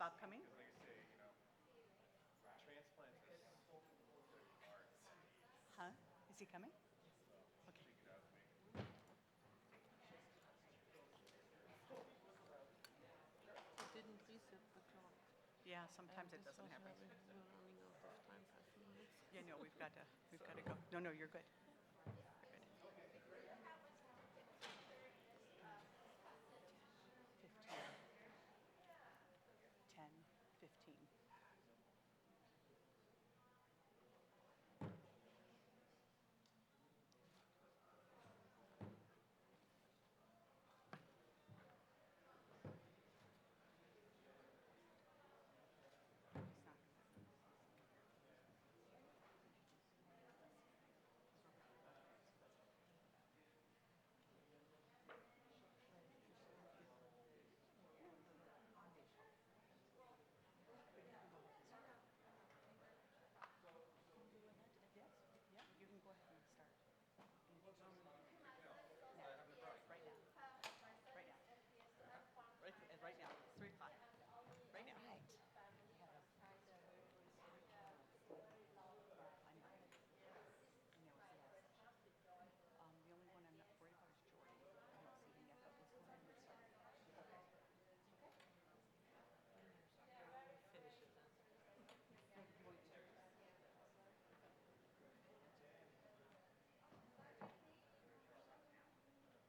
Bob coming? Huh? Is he coming? Okay. It didn't reset the clock. Yeah, sometimes it doesn't happen. We're running out of time, 5 minutes. Yeah, no, we've got to go. No, you're good. You're good. 15. 10, 15. Right now, 3 o'clock. Right now. Right. The only one I'm not worried about is Jordan. I don't see him yet, but let's go ahead and start. Okay. Finish it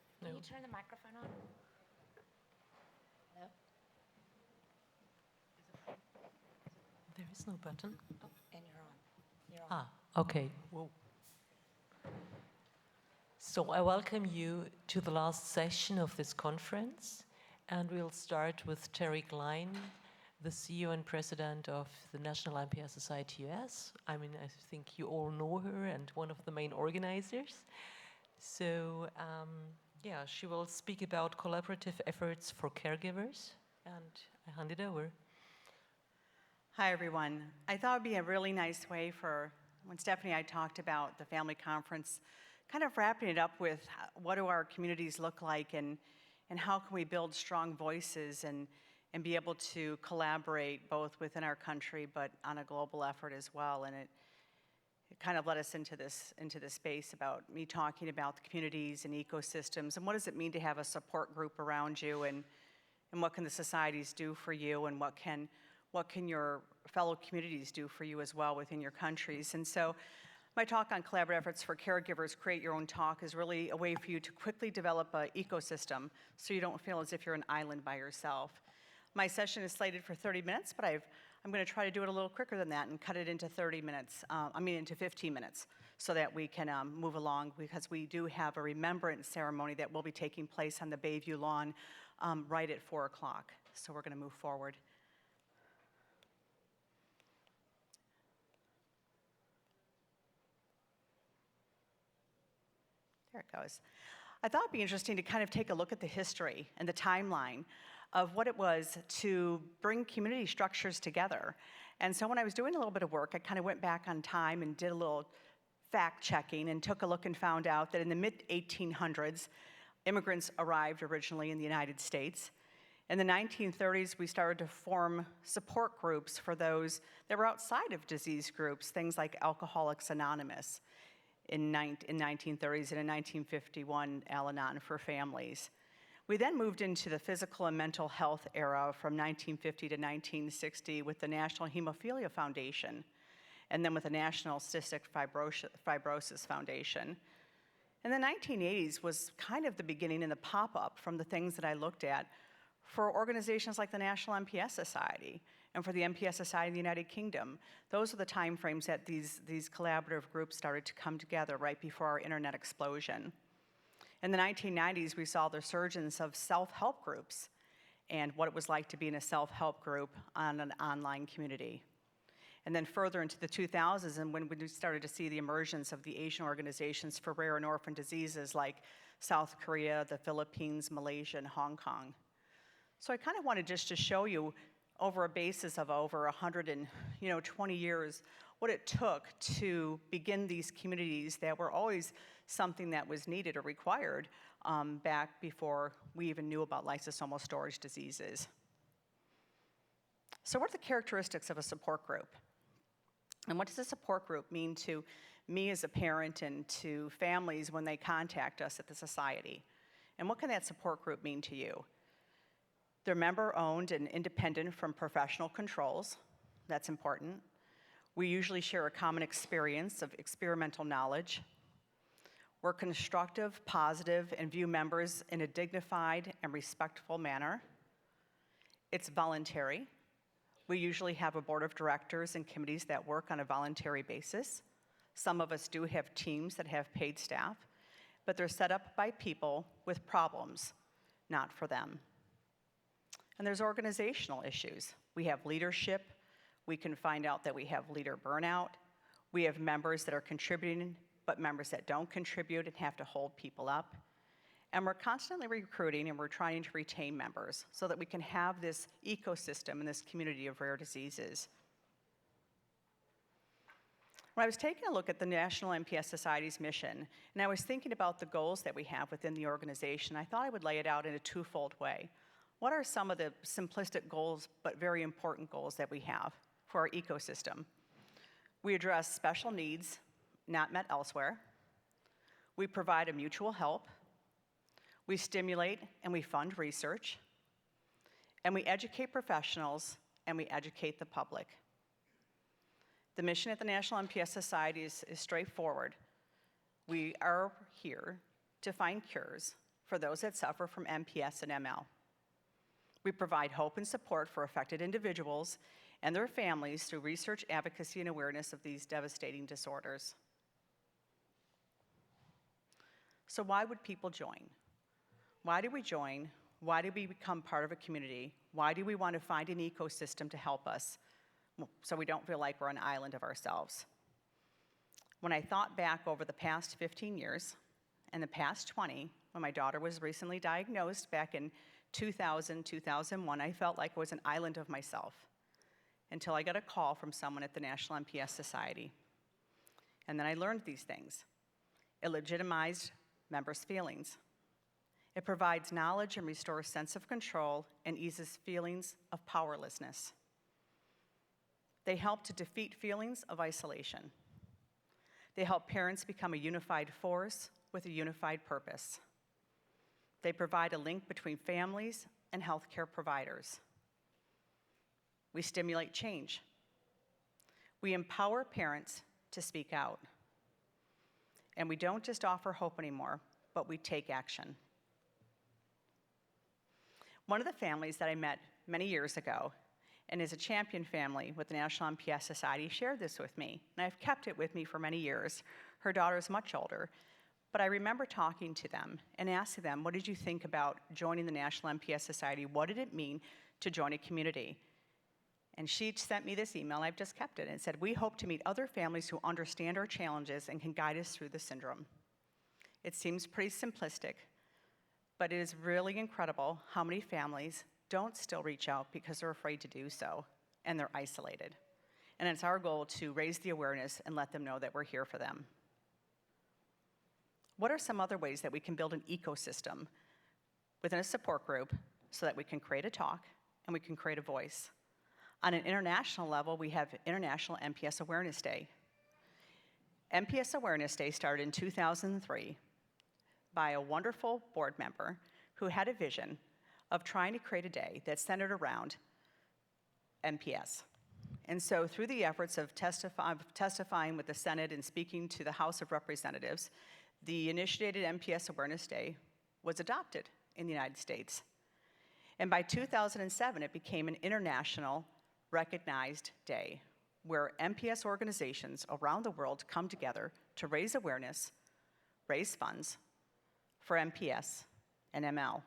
then. Can you turn the microphone on? Hello? There is no button. Oh, and you're on. You're on. Okay. Whoa. So I welcome you to the last session of this conference, and we'll start with Terri Klein, the CEO and President of the National MPS Society US. I mean, I think you all know her and one of the main organizers. So, yeah, she will speak about collaborative efforts for caregivers, and I hand it over. Hi, everyone. I thought it would be a really nice way for, when Stephanie and I talked about the family conference, kind of wrapping it up with what do our communities look like and how can we build strong voices and be able to collaborate both within our country but on a global effort as well. And it kind of led us into this space about me talking about the communities and ecosystems and what does it mean to have a support group around you and what can the societies do for you and what can your fellow communities do for you as well within your countries. And so my talk on collaborative efforts for caregivers, Create Your Own Talk, is really a way for you to quickly develop an ecosystem so you don't feel as if you're an island by yourself. My session is slated for 30 minutes, but I'm going to try to do it a little quicker than that and cut it into 30 minutes, into 15 minutes, so that we can move along, because we do have a remembrance ceremony that will be taking place on the Bayview lawn right at 4 o'clock. So we're going to move forward. There it goes. I thought it'd be interesting to kind of take a look at the history and the timeline of what it was to bring community structures together. And so when I was doing a little bit of work, I kind of went back on time and did a little fact checking and took a look and found out that in the mid-1800s, immigrants arrived originally in the United States. In the 1930s, we started to form support groups for those that were outside of disease groups, things like Alcoholics Anonymous in 1930s, and in 1951, Al-Anon for families. We then moved into the physical and mental health era from 1950 to 1960 with the National Hemophilia Foundation, and then with the National Cystic Fibrosis Foundation. And the 1980s was kind of the beginning and the pop-up from the things that I looked at for organizations like the National MPS Society and for the MPS Society in the United Kingdom. Those are the time frames that these collaborative groups started to come together right before our internet explosion. In the 1990s, we saw the resurgence of self-help groups and what it was like to be in a self-help group on an online community. And then further into the 2000s, and when we started to see the emergence of the Asian organizations for rare and orphan diseases like South Korea, the Philippines, Malaysia, and Hong Kong. So I kind of wanted just to show you over a basis of over 120 years what it took to begin these communities that were always something that was needed or required back before we even knew about lysosomal storage diseases. So what are the characteristics of a support group? And what does a support group mean to me as a parent and to families when they contact us at the Society? And what can that support group mean to you? They're member-owned and independent from professional controls. That's important. We usually share a common experience of experimental knowledge. We're constructive, positive, and view members in a dignified and respectful manner. It's voluntary. We usually have a board of directors and committees that work on a voluntary basis. Some of us do have teams that have paid staff, but they're set up by people with problems, not for them. And there's organizational issues. We have leadership. We can find out that we have leader burnout. We have members that are contributing, but members that don't contribute and have to hold people up. And we're constantly recruiting and we're trying to retain members so that we can have this ecosystem and this community of rare diseases. When I was taking a look at the National MPS Society's mission, and I was thinking about the goals that we have within the organization, I thought I would lay it out in a twofold way. What are some of the simplistic goals, but very important goals that we have for our ecosystem? We address special needs not met elsewhere. We provide a mutual help. We stimulate and we fund research. And we educate professionals and we educate the public. The mission at the National MPS Society is straightforward. We are here to find cures for those that suffer from MPS and ML. We provide hope and support for affected individuals and their families through research, advocacy, and awareness of these devastating disorders. So why would people join? Why do we join? Why do we become part of a community? Why do we want to find an ecosystem to help us so we don't feel like we're an island of ourselves? When I thought back over the past 15 years and the past 20, when my daughter was recently diagnosed back in 2000, 2001, I felt like I was an island of myself until I got a call from someone at the National MPS Society. And then I learned these things. It legitimized members' feelings. It provides knowledge and restores sense of control and eases feelings of powerlessness. They help to defeat feelings of isolation. They help parents become a unified force with a unified purpose. They provide a link between families and healthcare providers. We stimulate change. We empower parents to speak out. And we don't just offer hope anymore, but we take action. One of the families that I met many years ago, and is a champion family with the National MPS Society, shared this with me, and I've kept it with me for many years. Her daughter is much older, but I remember talking to them and asking them, what did you think about joining the National MPS Society? What did it mean to join a community? And she sent me this email, I've just kept it, and it said, we hope to meet other families who understand our challenges and can guide us through the syndrome. It seems pretty simplistic, but it is really incredible how many families don't still reach out because they're afraid to do so, and they're isolated. And it's our goal to raise the awareness and let them know that we're here for them. What are some other ways that we can build an ecosystem within a support group so that we can create a talk and we can create a voice? On an international level, we have International MPS Awareness Day. MPS Awareness Day started in 2003 by a wonderful board member who had a vision of trying to create a day that's centered around MPS. And so through the efforts of testifying with the Senate and speaking to the House of Representatives, the initiated MPS Awareness Day was adopted in the United States. And by 2007, it became an international recognized day where MPS organizations around the world come together to raise awareness, raise funds for MPS and ML.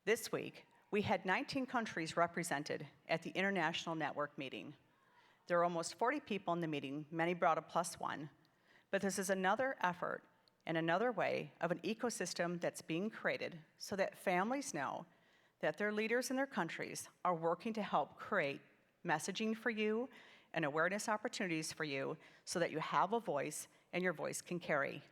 This week, we had 19 countries represented at the International Network meeting. There were almost 40 people in the meeting, many brought a +1, but this is another effort and another way of an ecosystem that's being created so that families know that their leaders in their countries are working to help create messaging for you and awareness opportunities for you so that you have a voice and your voice can carry.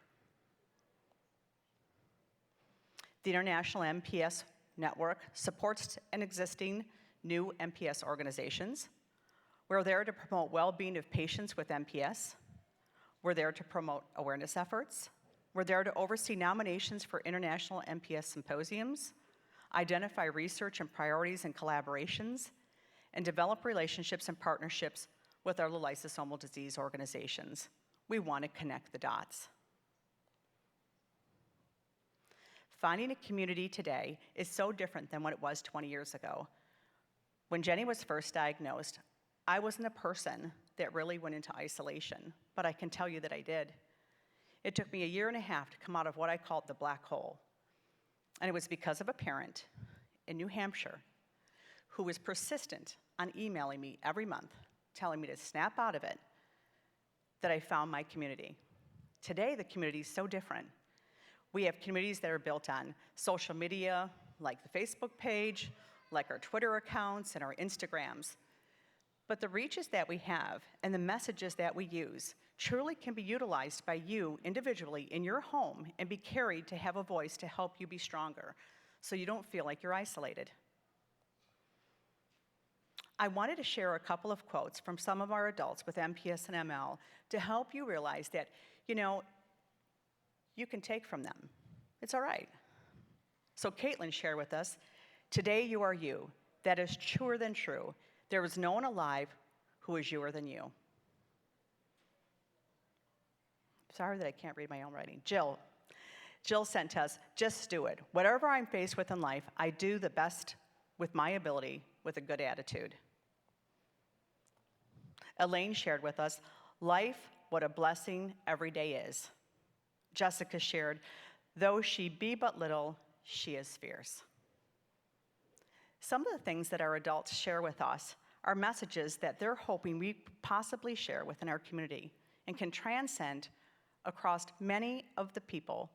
The International MPS Network supports an existing new MPS organizations. We're there to promote well-being of patients with MPS. We're there to promote awareness efforts. We're there to oversee nominations for International MPS Symposiums, identify research and priorities and collaborations, and develop relationships and partnerships with our lysosomal disease organizations. We want to connect the dots. Finding a community today is so different than what it was 20 years ago. When Jenny was first diagnosed, I wasn't a person that really went into isolation, but I can tell you that I did. It took me 1.5 years to come out of what I called the black hole. And it was because of a parent in New Hampshire who was persistent on emailing me every month, telling me to snap out of it, that I found my community. Today, the community is so different. We have communities that are built on social media, like the Facebook page, like our Twitter accounts and our Instagrams. But the reaches that we have and the messages that we use truly can be utilized by you individually in your home and be carried to have a voice to help you be stronger so you don't feel like you're isolated. I wanted to share a couple of quotes from some of our adults with MPS and ML to help you realize that, you can take from them. It's all right. So Caitlin shared with us, "Today you are you. That is truer than true. There is no one alive who is youer than you." Sorry that I can't read my own writing. Jill sent us, "Just do it. Whatever I'm faced with in life, I do the best with my ability with a good attitude." Elaine shared with us, "Life, what a blessing every day is." Jessica shared, "Though she be but little, she is fierce." Some of the things that our adults share with us are messages that they're hoping we possibly share within our community and can transcend across many of the people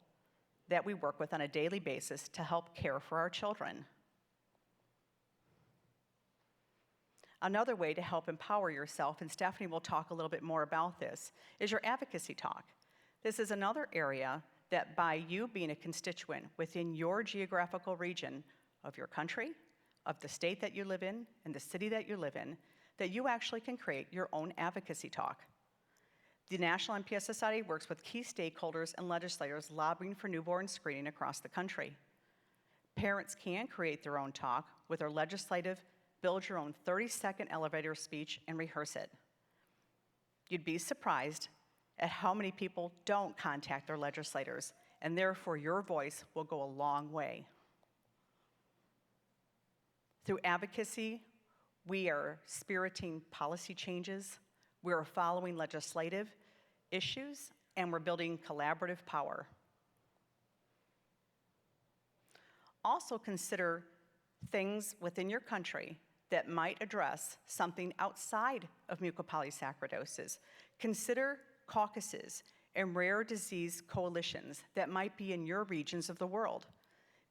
that we work with on a daily basis to help care for our children. Another way to help empower yourself, and Stephanie will talk a little bit more about this, is your advocacy talk. This is another area that by you being a constituent within your geographical region of your country, of the state that you live in, and the city that you live in, that you actually can create your own advocacy talk. The National MPS Society works with key stakeholders and legislators lobbying for newborn screening across the country. Parents can create their own talk with our legislative build your own 30-second elevator speech and rehearse it. You'd be surprised at how many people don't contact their legislators, and therefore your voice will go a long way. Through advocacy, we are spiriting policy changes, we are following legislative issues, and we're building collaborative power. Also consider things within your country that might address something outside of mucopolysaccharidosis. Consider caucuses and rare disease coalitions that might be in your regions of the world.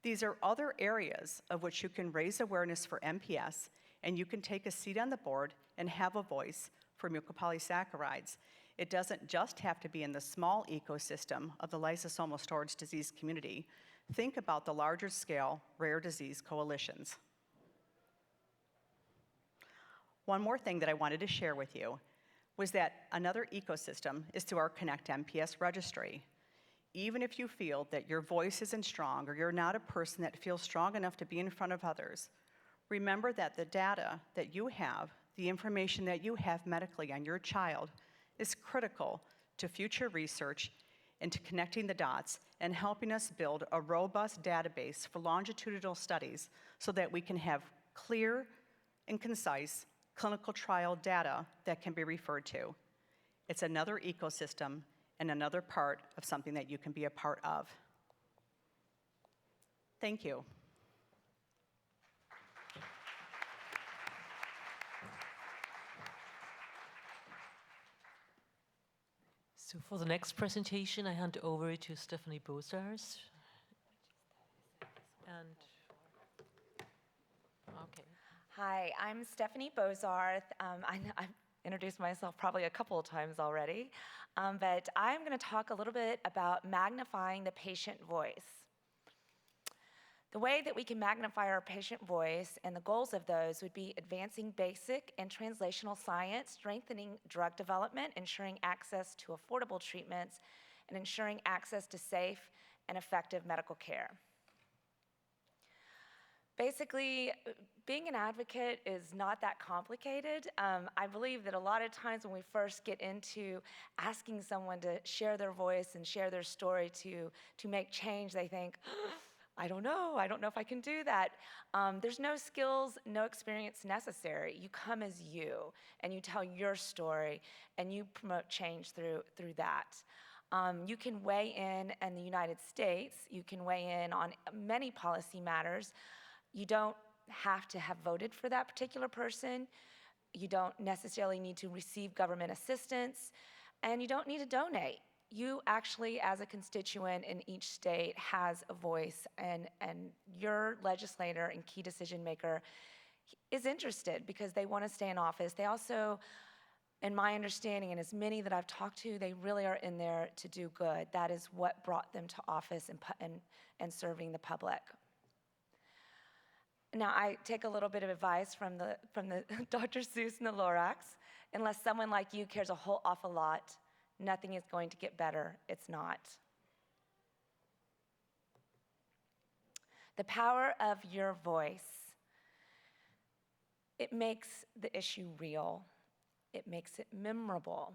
These are other areas of which you can raise awareness for MPS, and you can take a seat on the board and have a voice for mucopolysaccharides. It doesn't just have to be in the small ecosystem of the lysosomal storage disease community. Think about the larger scale rare disease coalitions. One more thing that I wanted to share with you was that another ecosystem is through our Connect MPS registry. Even if you feel that your voice isn't strong or you're not a person that feels strong enough to be in front of others, remember that the data that you have, the information that you have medically on your child, is critical to future research and to connecting the dots and helping us build a robust database for longitudinal studies so that we can have clear and concise clinical trial data that can be referred to. It's another ecosystem and another part of something that you can be a part of. Thank you. So for the next presentation, I hand over to Stephanie Bozarth. And, okay. Hi, I'm Stephanie Bozarth. I've introduced myself probably a couple of times already, but I'm going to talk a little bit about magnifying the patient voice. The way that we can magnify our patient voice and the goals of those would be advancing basic and translational science, strengthening drug development, ensuring access to affordable treatments, and ensuring access to safe and effective medical care. Basically, being an advocate is not that complicated. I believe that a lot of times when we first get into asking someone to share their voice and share their story to make change, they think, I don't know if I can do that. There's no skills, no experience necessary. You come as you, and you tell your story, and you promote change through that. You can weigh in the United States. You can weigh in on many policy matters. You don't have to have voted for that particular person. You don't necessarily need to receive government assistance, and you don't need to donate. You actually, as a constituent in each state, has a voice, and your legislator and key decision maker is interested because they want to stay in office. They also, in my understanding, and as many that I've talked to, they really are in there to do good. That is what brought them to office and serving the public. Now, I take a little bit of advice from the Dr. Seuss and the Lorax. Unless someone like you cares a whole awful lot, nothing is going to get better. It's not. The power of your voice. It makes the issue real. It makes it memorable.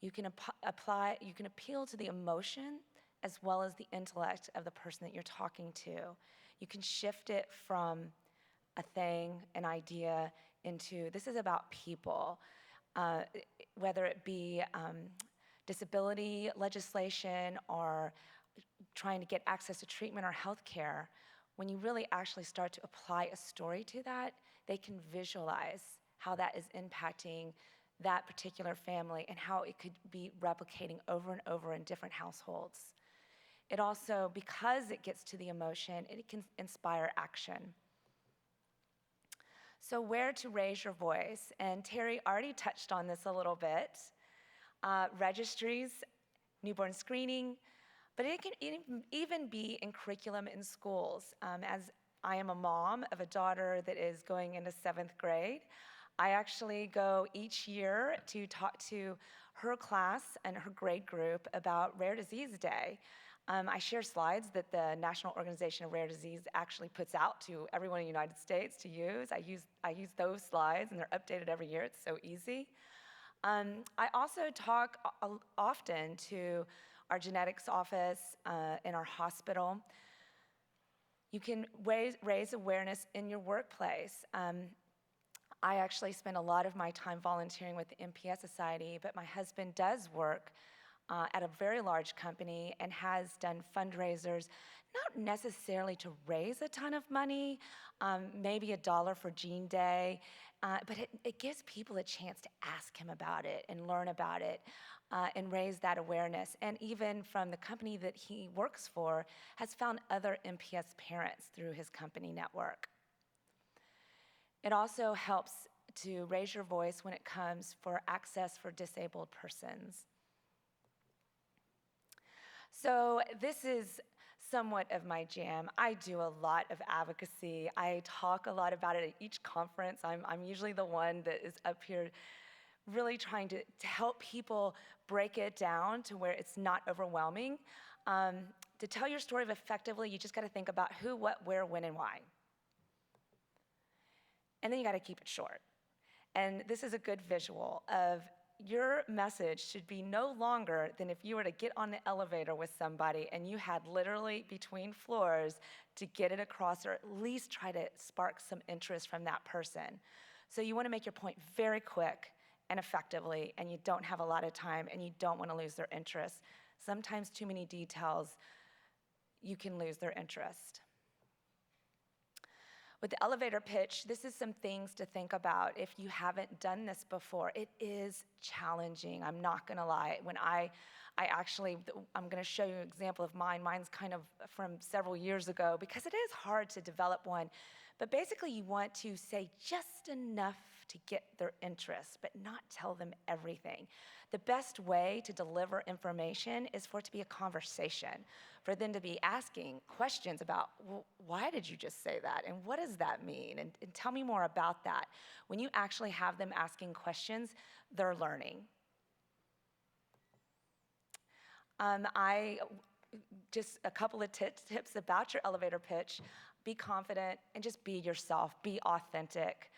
You can appeal to the emotion as well as the intellect of the person that you're talking to. You can shift it from a thing, an idea, into this is about people, whether it be disability legislation or trying to get access to treatment or health care. When you really actually start to apply a story to that, they can visualize how that is impacting that particular family and how it could be replicating over and over in different households. It also, because it gets to the emotion, it can inspire action. So where to raise your voice? And Terri already touched on this a little bit. Registries, newborn screening, but it can even be in curriculum in schools. As I am a mom of a daughter that is going into 7th grade, I actually go each year to talk to her class and her grade group about Rare Disease Day. I share slides that the National Organization of Rare Disease actually puts out to everyone in the United States to use. I use those slides, and they're updated every year. It's so easy. I also talk often to our genetics office in our hospital. You can raise awareness in your workplace. I actually spend a lot of my time volunteering with the MPS Society, but my husband does work at a very large company and has done fundraisers, not necessarily to raise a ton of money, maybe $1 for Gene Day, but it gives people a chance to ask him about it and learn about it and raise that awareness. And even from the company that he works for, has found other MPS parents through his company network. It also helps to raise your voice when it comes for access for disabled persons. So this is somewhat of my jam. I do a lot of advocacy. I talk a lot about it at each conference. I'm usually the one that is up here really trying to help people break it down to where it's not overwhelming. To tell your story effectively, you just got to think about who, what, where, when, and why. And then you got to keep it short. And this is a good visual of your message should be no longer than if you were to get on the elevator with somebody and you had literally between floors to get it across, or at least try to spark some interest from that person. So you want to make your point very quick and effectively, and you don't have a lot of time, and you don't want to lose their interest. Sometimes too many details, you can lose their interest. With the elevator pitch, this is some things to think about if you haven't done this before. It is challenging, I'm not gonna lie. When I'm gonna show you an example of mine. Mine's kind of from several years ago, because it is hard to develop one. But basically you want to say just enough to get their interest, but not tell them everything. The best way to deliver information is for it to be a conversation, for them to be asking questions about, well, why did you just say that? And what does that mean? And tell me more about that. When you actually have them asking questions, they're learning. Just a couple of tips about your elevator pitch. Be confident and just be yourself, be authentic.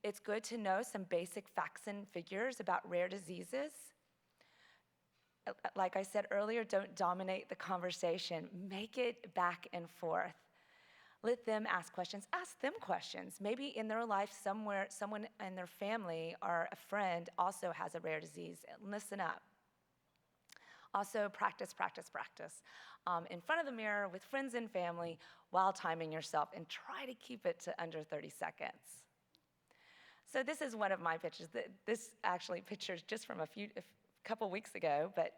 It's good to know some basic facts and figures about rare diseases. Like I said earlier, don't dominate the conversation. Make it back and forth. Let them ask questions. Ask them questions. Maybe in their life somewhere, someone in their family or a friend also has a rare disease. Listen up. Also, practice, practice, practice. In front of the mirror with friends and family while timing yourself, and try to keep it to under 30 seconds. So this is one of my pitches. This actually picture's just from a couple weeks ago, but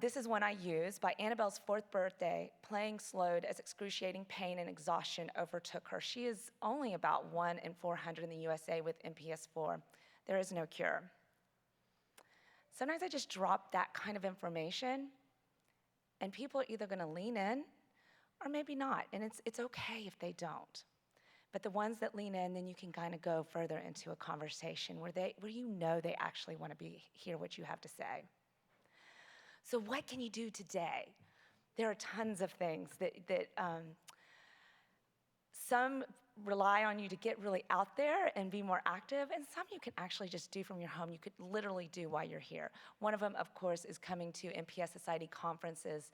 this is one I used. By Annabelle's 4th birthday, playing slowed as excruciating pain and exhaustion overtook her. She is only about 1 in 400 in the USA with MPS 4. There is no cure. Sometimes I just drop that kind of information, and people are either going to lean in or maybe not, and it's okay if they don't. But the ones that lean in, then you can kind of go further into a conversation where you know they actually want to hear what you have to say. So what can you do today? There are tons of things that some rely on you to get really out there and be more active, and some you can actually just do from your home. You could literally do while you're here. One of them, of course, is coming to MPS Society conferences,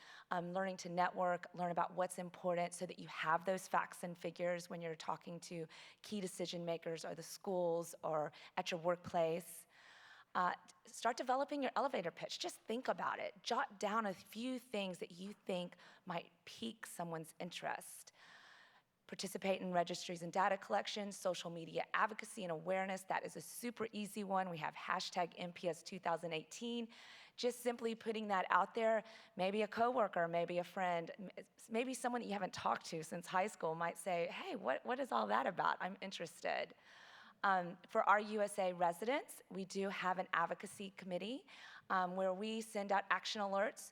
learning to network, learn about what's important so that you have those facts and figures when you're talking to key decision makers or the schools or at your workplace. Start developing your elevator pitch. Just think about it. Jot down a few things that you think might pique someone's interest. Participate in registries and data collection, social media advocacy and awareness. That is a super easy one. We have hashtag MPS 2018. Just simply putting that out there. Maybe a coworker, maybe a friend, maybe someone that you haven't talked to since high school might say, hey, what is all that about? I'm interested. For our USA residents, we do have an advocacy committee where we send out action alerts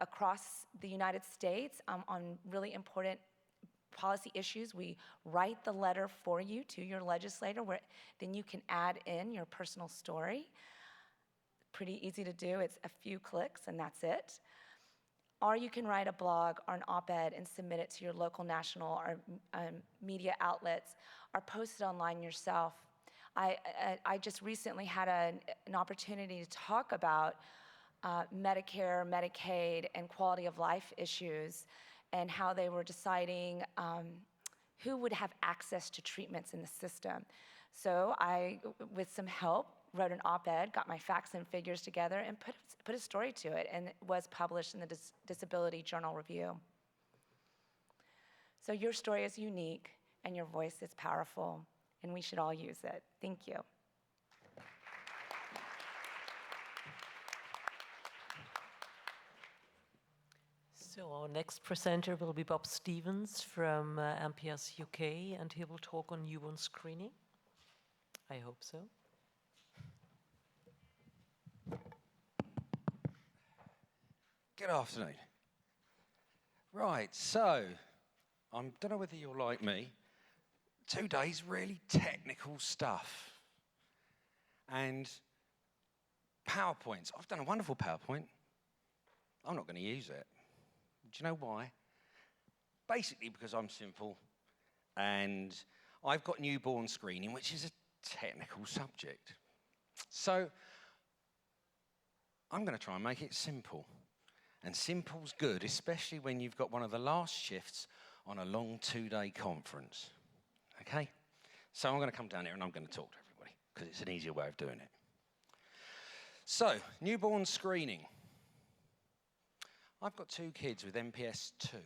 across the United States on really important policy issues. We write the letter for you to your legislator, where then you can add in your personal story. Pretty easy to do. It's a few clicks and that's it. Or you can write a blog or an op-ed and submit it to your local, national, or media outlets, or post it online yourself. I just recently had an opportunity to talk about Medicare, Medicaid, and quality of life issues, and how they were deciding who would have access to treatments in the system. So I, with some help, wrote an op-ed, got my facts and figures together, and put a story to it, and it was published in the Disability Journal Review. So your story is unique, and your voice is powerful, and we should all use it. Thank you. So our next presenter will be Bob Stevens from MPS UK, and he will talk on newborn screening. I hope so. Good afternoon. Right, so I don't know whether you're like me. 2 days, really technical stuff. and PowerPoints. I've done a wonderful PowerPoint. I'm not going to use it. Do you know why? Basically because I'm simple and I've got newborn screening, which is a technical subject. So I'm going to try and make it simple. And simple's good, especially when you've got one of the last shifts on a long 2-day conference. Okay? So I'm going to come down here and I'm going to talk to everybody because it's an easier way of doing it. So, newborn screening. I've got 2 kids with MPS 2.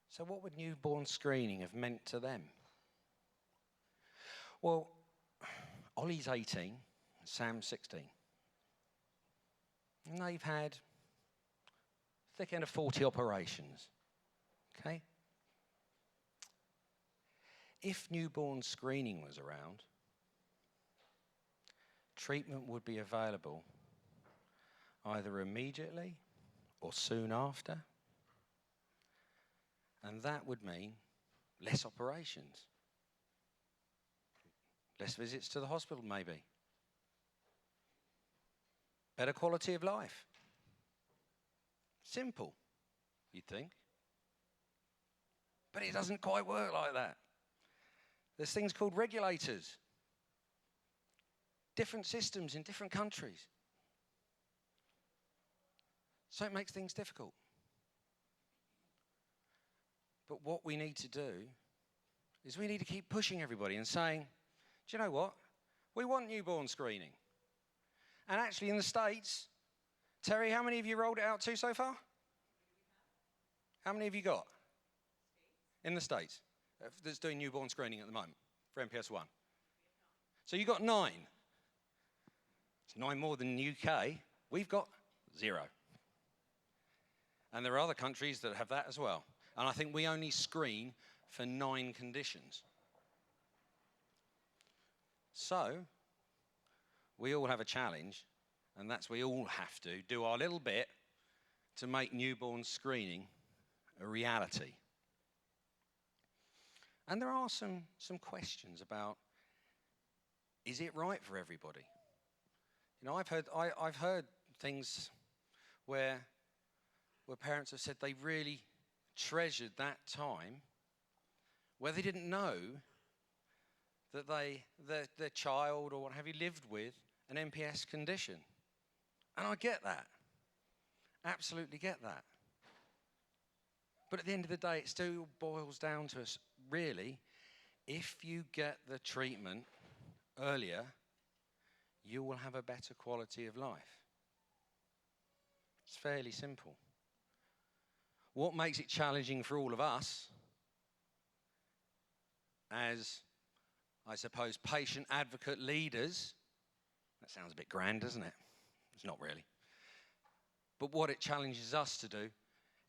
So what would newborn screening have meant to them? Well, Ollie's 18, Sam's 16. And they've had thick end of 40 operations, okay? If newborn screening was around, treatment would be available either immediately or soon after, and that would mean less operations, less visits to the hospital maybe, better quality of life. Simple, you'd think. But it doesn't quite work like that. There's things called regulators. Different systems in different countries. So it makes things difficult. But what we need to do is we need to keep pushing everybody and saying, do you know what? We want newborn screening. And actually in the States, Terry, how many of you rolled it out to so far? How many have you got? In the States that's doing newborn screening at the moment for MPS 1? So you got 9. It's 9 more than the UK. We've got 0. And there are other countries that have that as well. And I think we only screen for 9 conditions. So we all have a challenge, and that's we all have to do our little bit to make newborn screening a reality. And there are some questions about, is it right for everybody? You know, I've heard things where parents have said they really treasured that time where they didn't know that their child or what have you lived with an MPS condition. And I get that. Absolutely get that. But at the end of the day, it still boils down to us, really, if you get the treatment earlier, you will have a better quality of life. It's fairly simple. What makes it challenging for all of us as, I suppose, patient advocate leaders, that sounds a bit grand, doesn't it? It's not really. But what it challenges us to do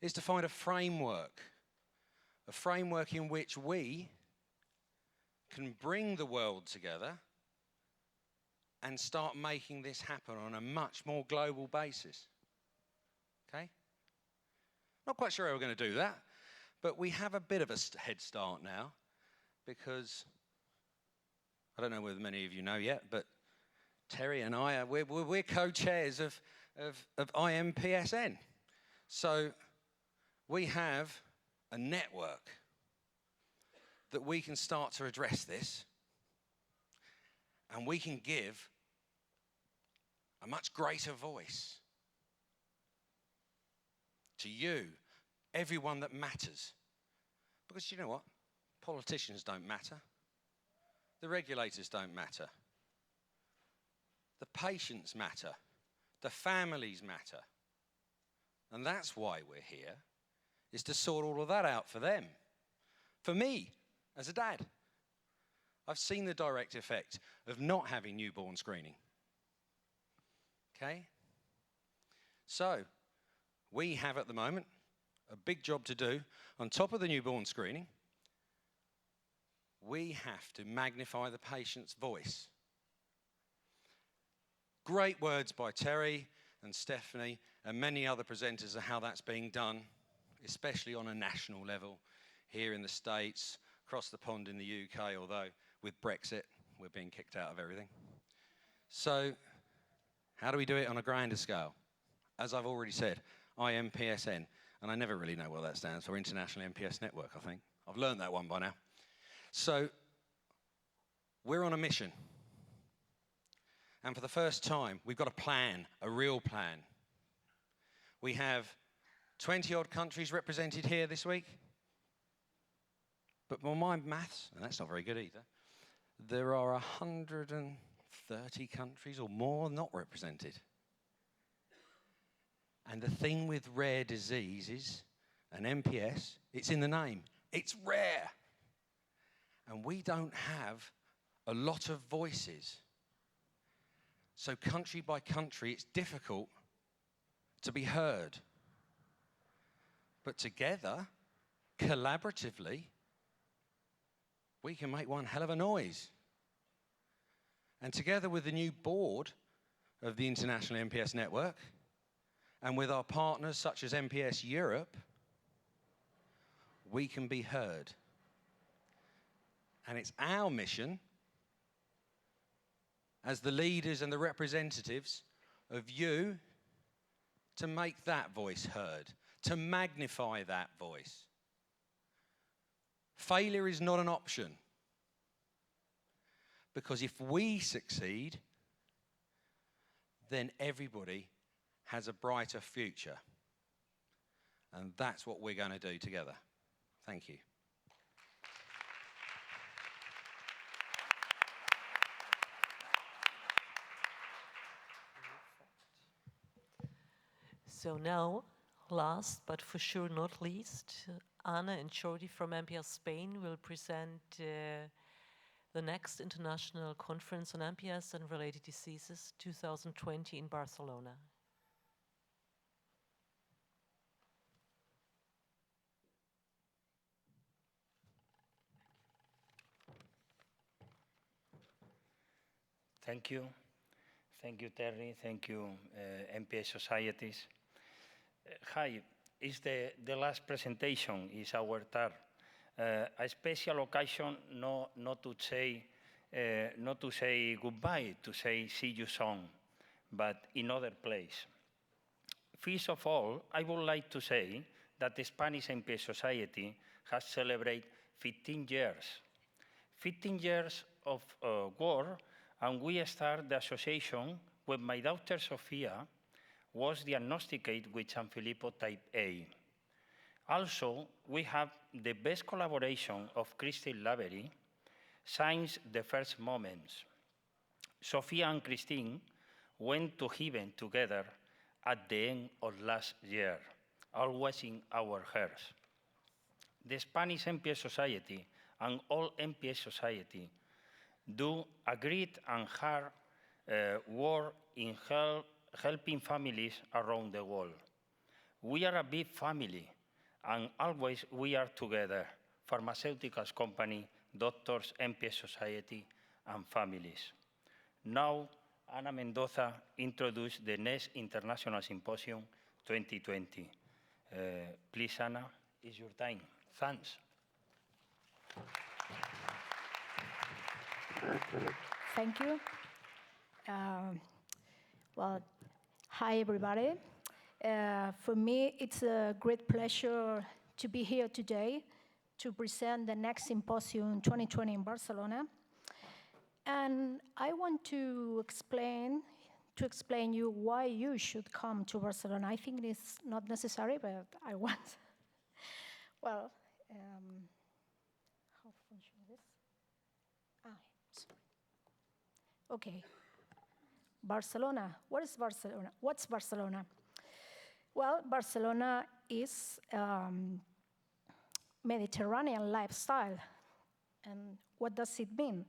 is to find a framework in which we can bring the world together and start making this happen on a much more global basis. Okay? Not quite sure how we're going to do that, but we have a bit of a head start now because, I don't know whether many of you know yet, but Terry and I, we're co-chairs of IMPSN. So we have a network that we can start to address this, and we can give a much greater voice to you, everyone that matters. Because you know what? Politicians don't matter. The regulators don't matter. The patients matter. The families matter. And that's why we're here, is to sort all of that out for them. For me, as a dad, I've seen the direct effect of not having newborn screening. Okay? So, we have at the moment a big job to do. On top of the newborn screening, we have to magnify the patient's voice. Great words by Terry and Stephanie and many other presenters of how that's being done, especially on a national level here in the States, across the pond in the UK, although with Brexit, we're being kicked out of everything. So how do we do it on a grander scale? As I've already said, IMPSN, and I never really know what that stands for, International MPS Network, I think. I've learned that one by now. So we're on a mission. And for the first time, we've got a plan, a real plan. We have 20-odd countries represented here this week. But by my maths, and that's not very good either, there are 130 countries or more not represented. And the thing with rare diseases and MPS, it's in the name. It's rare. And we don't have a lot of voices. So country by country, it's difficult to be heard. But together, collaboratively, we can make one hell of a noise. And together with the new board of the International MPS Network, and with our partners such as MPS Europe, we can be heard. And it's our mission as the leaders and the representatives of you to make that voice heard, to magnify that voice. Failure is not an option, because if we succeed, then everybody has a brighter future. And that's what we're going to do together. Thank you. So now, last but for sure not least, Anna and Jordi from MPS Spain will present the next International Conference on MPS and Related Diseases 2020 in Barcelona. Thank you. Thank you, Terri. Thank you, MPS Societies. Hi, it's the last presentation, is our turn. A special occasion not to say goodbye, to say see you soon, but in other place. First of all, I would like to say that the Spanish MPS Society has celebrated 15 years. 15 years of work, and we started the association when my daughter Sofia was diagnosed with Sanfilippo type A. Also, we have the best collaboration of Christine Lavery since the first moments. Sofia and Christine went to heaven together at the end of last year, always in our hearts. The Spanish MPS Society and all MPS Society do a great and hard work in helping families around the world. We are a big family, and always we are together, pharmaceuticals company, doctors, MPS Society, and families. Now, Ana Mendoza introduced the next International Symposium 2020. Please, Ana, it's your time. Thanks. Thank you. Well, hi, everybody. For me, it's a great pleasure to be here today to present the next Symposium 2020 in Barcelona. And I want to explain you why you should come to Barcelona. I think it's not necessary, but I want. Well, how function this? Sorry. Okay. Barcelona. What is Barcelona? What's Barcelona? Well, Barcelona is Mediterranean lifestyle. And what does it mean?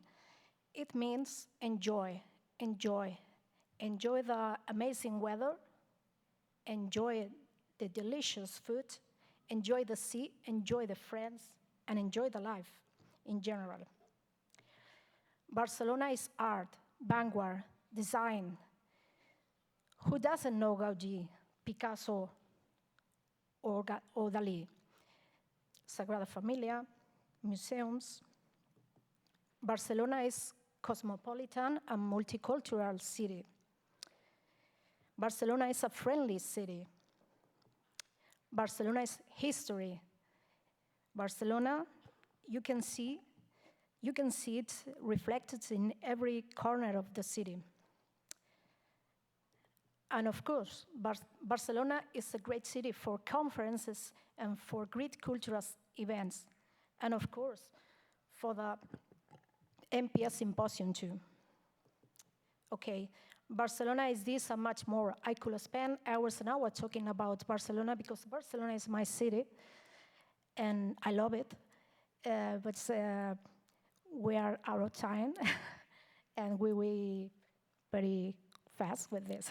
It means enjoy, enjoy. Enjoy the amazing weather, enjoy the delicious food, enjoy the sea, enjoy the friends, and enjoy the life in general. Barcelona is art, vanguard, design. Who doesn't know Gaudí, Picasso, or Dalí? Sagrada Familia, museums. Barcelona is cosmopolitan and multicultural city. Barcelona is a friendly city. Barcelona is history. Barcelona, you can see it reflected in every corner of the city. And of course, Barcelona is a great city for conferences and for great cultural events. And of course, for the MPS Symposium too. Okay, Barcelona is this and much more. I could spend hours and hours talking about Barcelona because Barcelona is my city and I love it. But we are out of time and we will be very fast with this.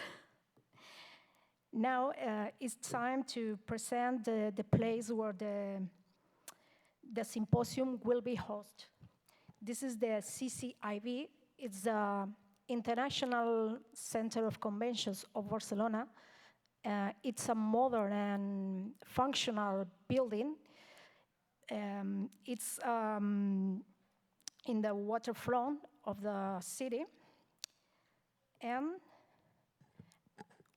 Now it's time to present the place where the symposium will be hosted. This is the CCIB. It's the International Center of Conventions of Barcelona. It's a modern and functional building. It's in the waterfront of the city. And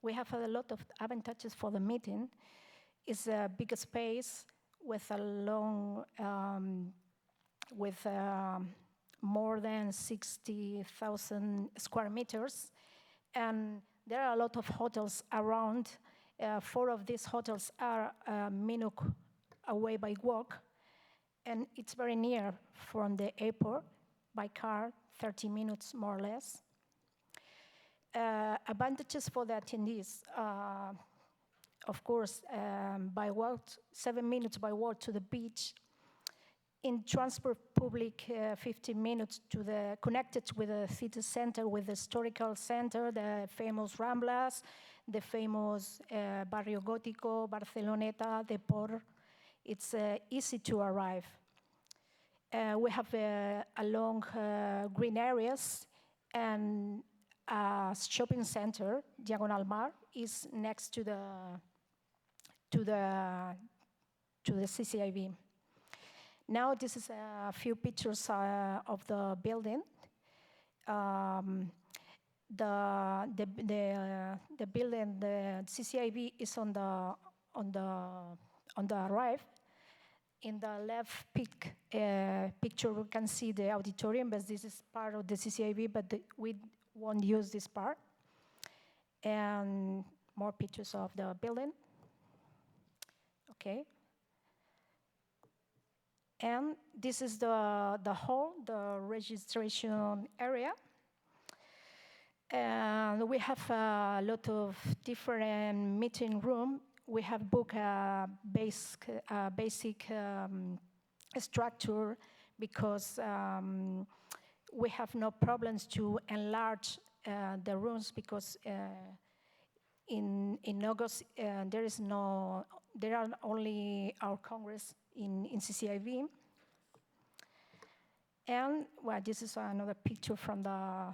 we have a lot of advantages for the meeting. It's a big space with a long, more than 60,000 square meters. And there are a lot of hotels around. 4 of these hotels are a minute away by walk. And it's very near from the airport by car, 30 minutes more or less. Advantages for the attendees. Of course, by walk, 7 minutes by walk to the beach. In transport public, 15 minutes to connected with the city center, with the historical center, the famous Ramblas, the famous Barrio Gótico, Barceloneta, the Port. It's easy to arrive. We have a long green areas and a shopping center, Diagonal Mar, is next to the CCIB. Now this is a few pictures of the building. The building, the CCIB is on the right. In the left picture, we can see the auditorium, but this is part of the CCIB, but we won't use this part. And more pictures of the building. Okay. And this is the hall, the registration area. And we have a lot of different meeting rooms. We have booked a basic structure because we have no problems to enlarge the rooms because in August there are only our Congress in CCIB. And well, this is another picture from the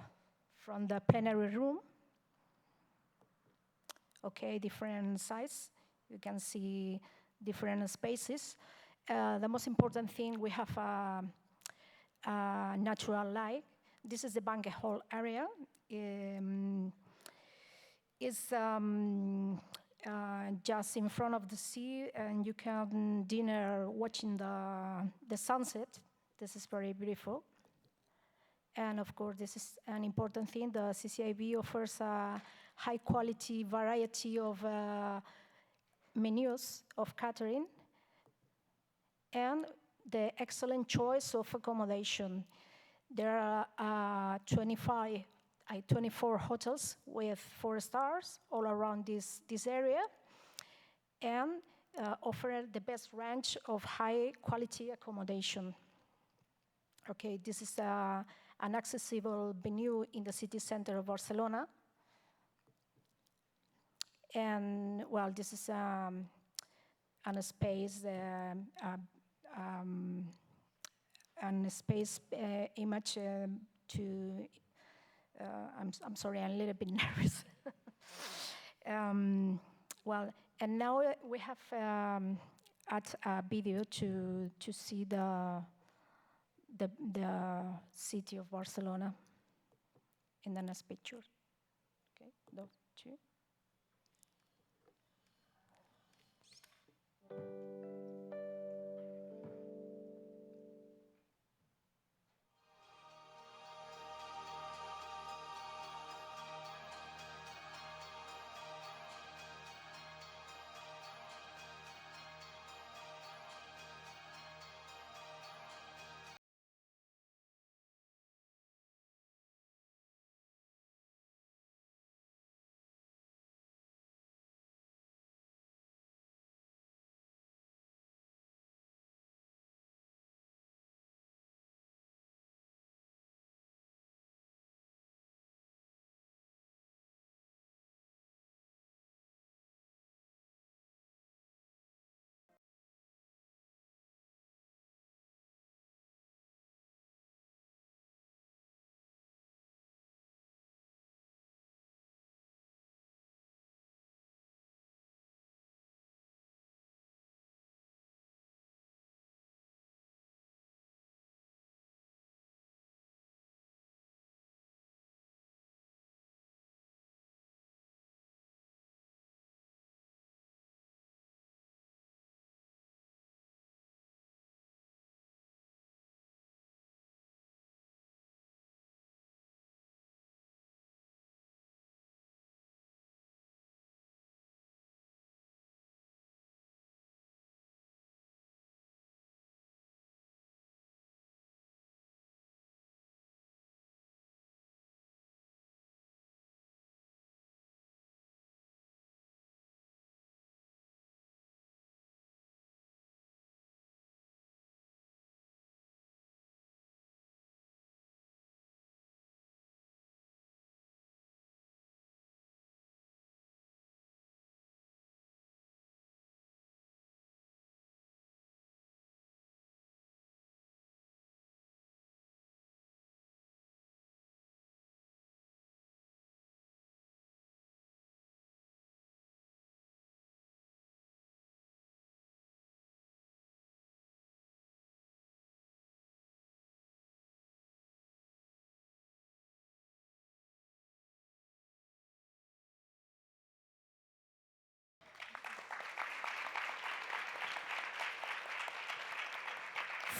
plenary room. Okay, different size. You can see different spaces. The most important thing, we have a natural light. This is the banquet hall area. It's just in front of the sea, and you can dinner watching the sunset. This is very beautiful. And of course, this is an important thing. The CCIB offers a high-quality variety of menus of catering and the excellent choice of accommodation. There are 24 hotels with 4 stars all around this area and offer the best range of high-quality accommodation. Okay, this is an accessible venue in the city center of Barcelona. And, well, this is a space, image to, I'm sorry, I'm a little bit nervous. Well, and now we have a video to see the city of Barcelona. in the next picture. Okay, those two.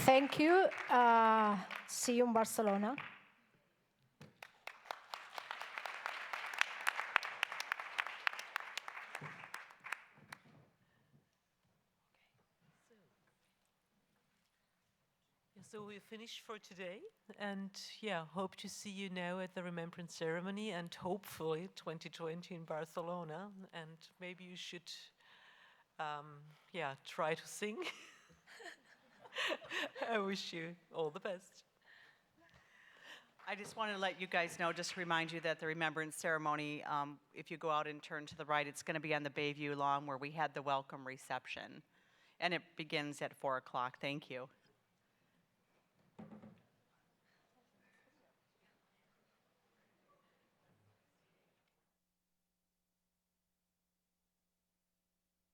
Thank you. See you in Barcelona. So we're finished for today, and yeah, hope to see you now at the Remembrance Ceremony, and hopefully 2020 in Barcelona. And maybe you should, yeah, try to sing. I wish you all the best. I just wanted to let you guys know, just to remind you that the Remembrance Ceremony, if you go out and turn to the right, it's going to be on the Bayview Lawn where we had the welcome reception. And it begins at 4 o'clock. Thank you.